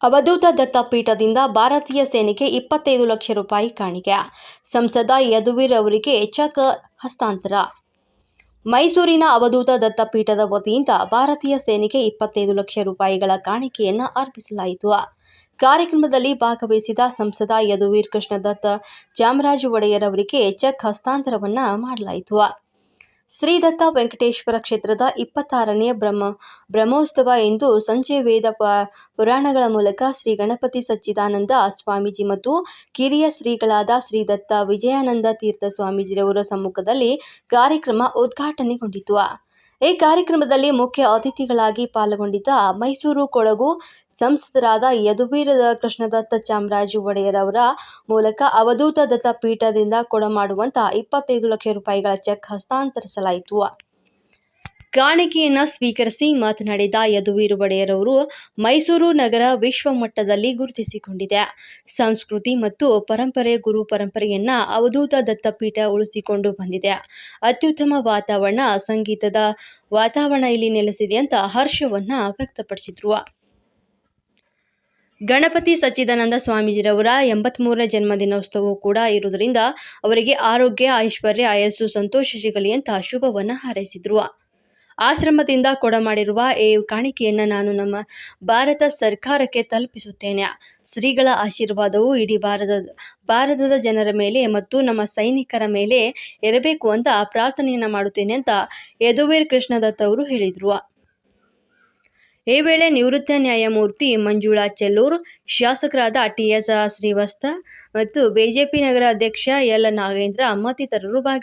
ಅವಧೂತ ದತ್ತಪೀಠದಿಂದ ಭಾರತೀಯ ಸೇನೆಗೆ 25 ಲಕ್ಷ ರೂಪಾಯಿ ಕಾಣಿಕೆ. ಸಂಸದ ಯದುವೀರ್ ಅವರಿಗೆ ಚೆಕ್ ಹಸ್ತಾಂತರ. ಮೈಸೂರಿನ ಅವಧೂತ ದತ್ತಪೀಠದ ವತಿಯಿಂದ ಭಾರತೀಯ ಸೇನೆಗೆ 25 ಲಕ್ಷ ರೂಪಾಯಿಗಳ ಕಾಣಿಕೆಯನ್ನು ಅರ್ಪಿಸಲಾಯಿತು. ಕಾರ್ಯಕ್ರಮದಲ್ಲಿ ಭಾಗವಹಿಸಿದ ಸಂಸದ ಯದುವೀರ್ ಕೃಷ್ಣದತ್ತ ಚಾಮರಾಜ ಒಡೆಯರ್ ಅವರಿಗೆ ಚೆಕ್ ಹಸ್ತಾಂತರವನ್ನು ಮಾಡಲಾಯಿತು. ಶ್ರೀ ದತ್ತ ವೆಂಕಟೇಶ್ವರ ಕ್ಷೇತ್ರದ 26ನೇ ಬ್ರಹ್ಮೋತ್ಸವ ಇಂದು ಸಂಜೆ ವೇದ ಪುರಾಣಗಳ ಮೂಲಕ ಶ್ರೀ ಗಣಪತಿ ಸಚ್ಚಿದಾನಂದ ಸ್ವಾಮೀಜಿ ಮತ್ತು ಕಿರಿಯ ಶ್ರೀಗಳಾದ ಶ್ರೀ ದತ್ತ ವಿಜಯಾನಂದ ತೀರ್ಥ ಸ್ವಾಮೀಜಿರವರ ಸಮ್ಮುಖದಲ್ಲಿ ಕಾರ್ಯಕ್ರಮ ಉದ್ಘಾಟನೆಗೊಂಡಿತು. ಈ ಕಾರ್ಯಕ್ರಮದಲ್ಲಿ ಮುಖ್ಯ ಅತಿಥಿಗಳಾಗಿ ಪಾಲ್ಗೊಂಡಿದ್ದ ಮೈಸೂರು ಕೊಡಗು ಸಂಸದರಾದ ಯದುವೀರ್ ಕೃಷ್ಣದತ್ತ ಚಾಮರಾಜ ಒಡೆಯರ್ ಅವರ ಮೂಲಕ ಅವಧೂತ ದತ್ತಪೀಠದಿಂದ ಕೊಡಮಾಡುವಂತಹ 25 ಲಕ್ಷ ರೂಪಾಯಿಗಳ ಚೆಕ್ ಹಸ್ತಾಂತರಿಸಲಾಯಿತು. ಕಾಣಿಕೆಯನ್ನು ಸ್ವೀಕರಿಸಿ ಮಾತನಾಡಿದ ಯದುವೀರ್ ಒಡೆಯರ್ ಅವರು, ಮೈಸೂರು ನಗರ ವಿಶ್ವ ಮಟ್ಟದಲ್ಲಿ ಗುರುತಿಸಿಕೊಂಡಿದೆ. ಸಂಸ್ಕೃತಿ ಮತ್ತು ಪರಂಪರೆ ಗುರು ಪರಂಪರೆಯನ್ನ ಅವಧೂತ ದತ್ತಪೀಠ ಉಳಿಸಿಕೊಂಡು ಬಂದಿದೆ. ಅತ್ಯುತ್ತಮ ವಾತಾವರಣ, ಸಂಗೀತದ ವಾತಾವರಣ ಇಲ್ಲಿ ನೆಲೆಸಿದೆ ಅಂತ ಹರ್ಷವನ್ನ ವ್ಯಕ್ತಪಡಿಸಿದ್ರು. ಗಣಪತಿ ಸಚ್ಚಿದಾನಂದ ಸ್ವಾಮೀಜಿರವರ 83ನೇ ಜನ್ಮದಿನೋತ್ಸವವೂ ಕೂಡ ಇರುವುದರಿಂದ ಅವರಿಗೆ ಆರೋಗ್ಯ, ಐಶ್ವರ್ಯ, ಆಯಸ್ಸು, ಸಂತೋಷ ಸಿಗಲಿ ಅಂತ ಶುಭವನ್ನ ಹಾರೈಸಿದ್ರು. ಆಶ್ರಮದಿಂದ ಕೊಡಮಾಡಿರುವ ಈ ಕಾಣಿಕೆಯನ್ನು ನಾನು ನಮ್ಮ ಭಾರತ ಸರ್ಕಾರಕ್ಕೆ ತಲುಪಿಸುತ್ತೇನೆ. ಶ್ರೀಗಳ ಆಶೀರ್ವಾದವು ಇಡೀ ಭಾರತದ ಜನರ ಮೇಲೆ ಮತ್ತು ನಮ್ಮ ಸೈನಿಕರ ಮೇಲೆ ಇರಬೇಕು ಅಂತ ಪ್ರಾರ್ಥನೆಯನ್ನ ಮಾಡುತ್ತೇನೆ ಅಂತ ಯದುವೀರ್ ಕೃಷ್ಣದತ್ತ ಅವರು ಹೇಳಿದರು. ಈ ವೇಳೆ ನಿವೃತ್ತ ನ್ಯಾಯಮೂರ್ತಿ ಮಂಜುಳಾ ಚೆಲ್ಲೂರ್, ಶಾಸಕರಾದ ಟಿ.ಎಸ್. ಶ್ರೀವಾಸ್ತವ ಮತ್ತು ಬಿಜೆಪಿ ನಗರ ಅಧ್ಯಕ್ಷ ಎಲ್. ನಾಗೇಂದ್ರ ಮತ್ತಿತರರು ಭಾಗಿಯಾಗಿದ್ದರು.